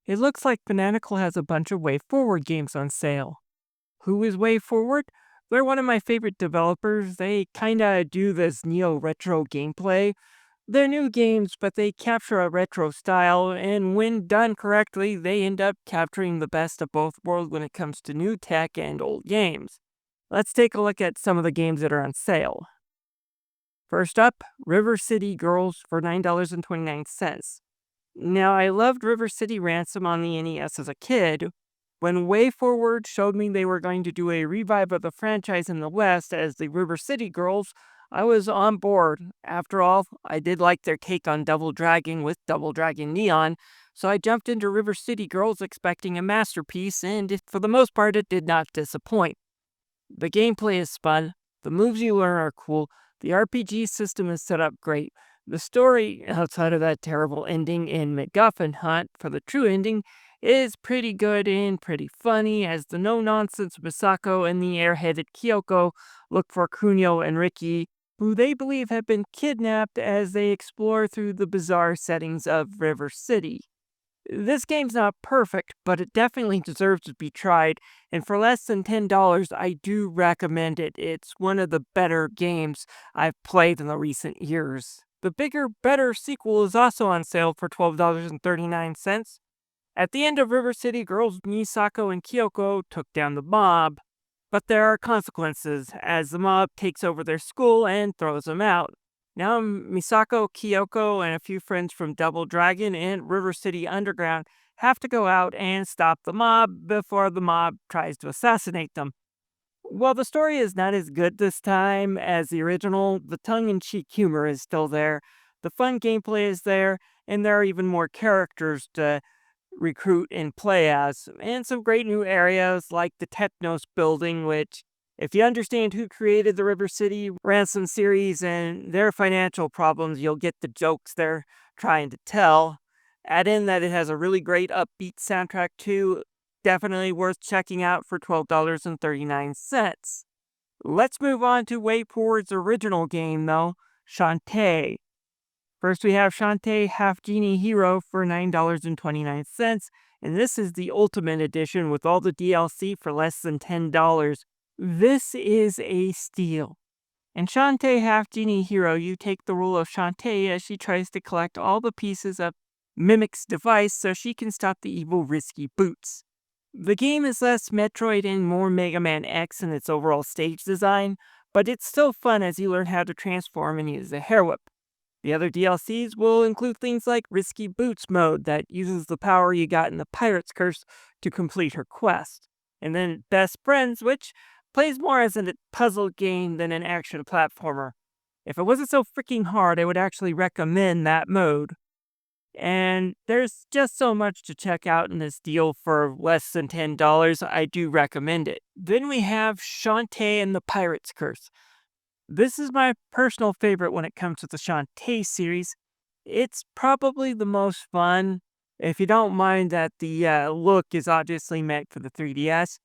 It looks like Fanatical has a bunch of Wayforward games on sale. Who is Wayforward? They're one of my favorite developers. They kinda do this neo-retro gameplay. They're new games, but they capture a retro style, and when done correctly, they end up capturing the best of both worlds when it comes to new tech and old games. Let's take a look at some of the games that are on sale. First up, River City Girls for $9.29. Now, I loved River City Ransom on the NES as a kid. When WayForward showed me they were going to do a revive of the franchise in the West as the River City Girls, I was on board. After all, I did like their take on Double Dragon with Double Dragon Neon, so I jumped into River City Girls expecting a masterpiece, and for the most part, it did not disappoint. The gameplay is fun, the moves you learn are cool, the RPG system is set up great. The story, outside of that terrible ending in MacGuffin Hunt for the true ending, is pretty good and pretty funny as the no-nonsense Misako and the airheaded Kyoko look for Kunio and Riki, who they believe have been kidnapped as they explore through the bizarre settings of River City. This game's not perfect, but it definitely deserves to be tried, and for less than $10, I do recommend it. It's one of the better games I've played in the recent years. The bigger, better sequel is also on sale for $12.39. At the end of River City Girls, Misako and Kyoko took down the mob, but there are consequences as the mob takes over their school and throws them out. Now Misako, Kyoko, and a few friends from Double Dragon and River City Underground have to go out and stop the mob before the mob tries to assassinate them. While the story is not as good this time as the original, the tongue-in-cheek humor is still there, the fun gameplay is there, and there are even more characters to recruit and play as, and some great new areas like the Technos building, which, if you understand who created the River City Ransom series and their financial problems, you'll get the jokes they're trying to tell. Add in that it has a really great upbeat soundtrack too. Definitely worth checking out for $12.39. Let's move on to Wayforward's original game though, Shantae. First we have Shantae Half Genie Hero for $9.29, and this is the Ultimate Edition with all the DLC for less than $10. This is a steal. In Shantae Half Genie Hero, you take the role of Shantae as she tries to collect all the pieces of Mimic's device so she can stop the evil Risky Boots. The game is less Metroid and more Mega Man X in its overall stage design, but it's still fun as you learn how to transform and use the hair whip. The other DLCs will include things like Risky Boots mode that uses the power you got in the Pirate's Curse to complete her quest. And then Best Friends, which plays more as a puzzle game than an action platformer. If it wasn't so freaking hard, I would actually recommend that mode. And there's just so much to check out in this deal for less than $10. I do recommend it. Then we have Shantae and the Pirate's Curse. This is my personal favorite when it comes to the Shantae series. It's probably the most fun, if you don't mind that the look is obviously meant for the 3DS.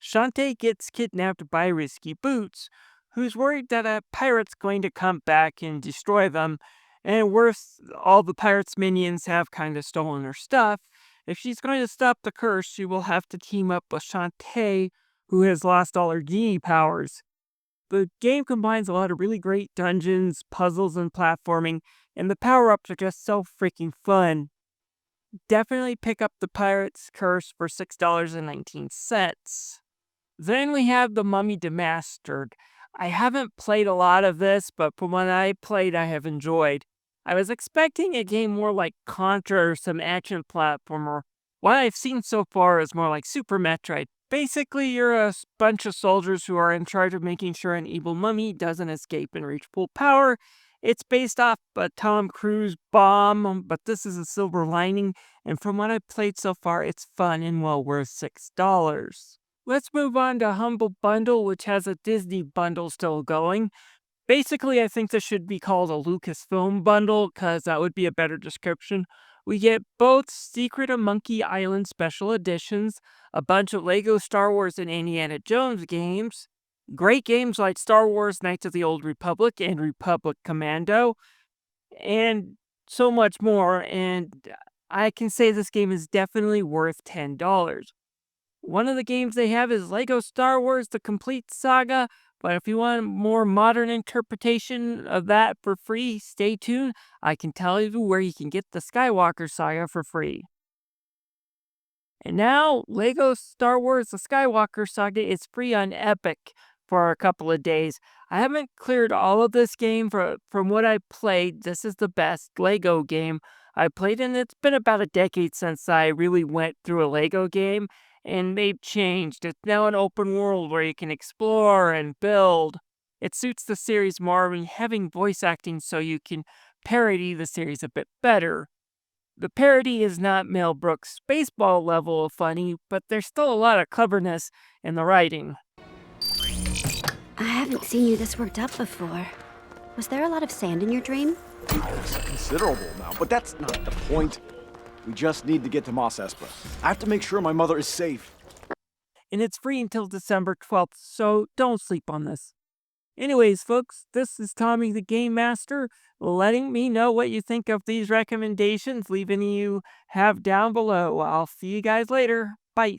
Shantae gets kidnapped by Risky Boots, who's worried that a pirate's going to come back and destroy them, and worse, all the pirate's minions have kind of stolen her stuff. If she's going to stop the curse, she will have to team up with Shantae, who has lost all her genie powers. The game combines a lot of really great dungeons, puzzles, and platforming, and the power-ups are just so freaking fun. Definitely pick up the Pirate's Curse for $6.19. Then we have the Mummy Demastered. I haven't played a lot of this, but from what I played, I have enjoyed. I was expecting a game more like Contra or some action platformer. What I've seen so far is more like Super Metroid. Basically, you're a bunch of soldiers who are in charge of making sure an evil mummy doesn't escape and reach full power. It's based off a Tom Cruise bomb, but this is a silver lining, and from what I've played so far, it's fun and well worth $6. Let's move on to Humble Bundle, which has a Disney bundle still going. Basically, I think this should be called a Lucasfilm Bundle, because that would be a better description. We get both Secret of Monkey Island special editions, a bunch of LEGO Star Wars and Indiana Jones games, great games like Star Wars Knights of the Old Republic and Republic Commando, and so much more. And I can say this game is definitely worth $10. One of the games they have is Lego Star Wars The Complete Saga, but if you want a more modern interpretation of that for free, stay tuned. I can tell you where you can get the Skywalker Saga for free. And now, Lego Star Wars The Skywalker Saga is free on Epic for a couple of days. I haven't cleared all of this game from what I played. This is the best Lego game I played, and it's been about a decade since I really went through a Lego game, and they've changed. It's now an open world where you can explore and build. It suits the series more and having voice acting so you can parody the series a bit better. The parody is not Mel Brooks' baseball level of funny, but there's still a lot of cleverness in the writing. I haven't seen you this worked up before. Was there a lot of sand in your dream? It's a considerable amount, but that's not the point. We just need to get to Mos Espa. I have to make sure my mother is safe. And it's free until December 12th, so don't sleep on this. Anyways, folks, this is Tommy the Game Master, letting me know what you think of these recommendations. Leave any you have down below. I'll see you guys later. Bye.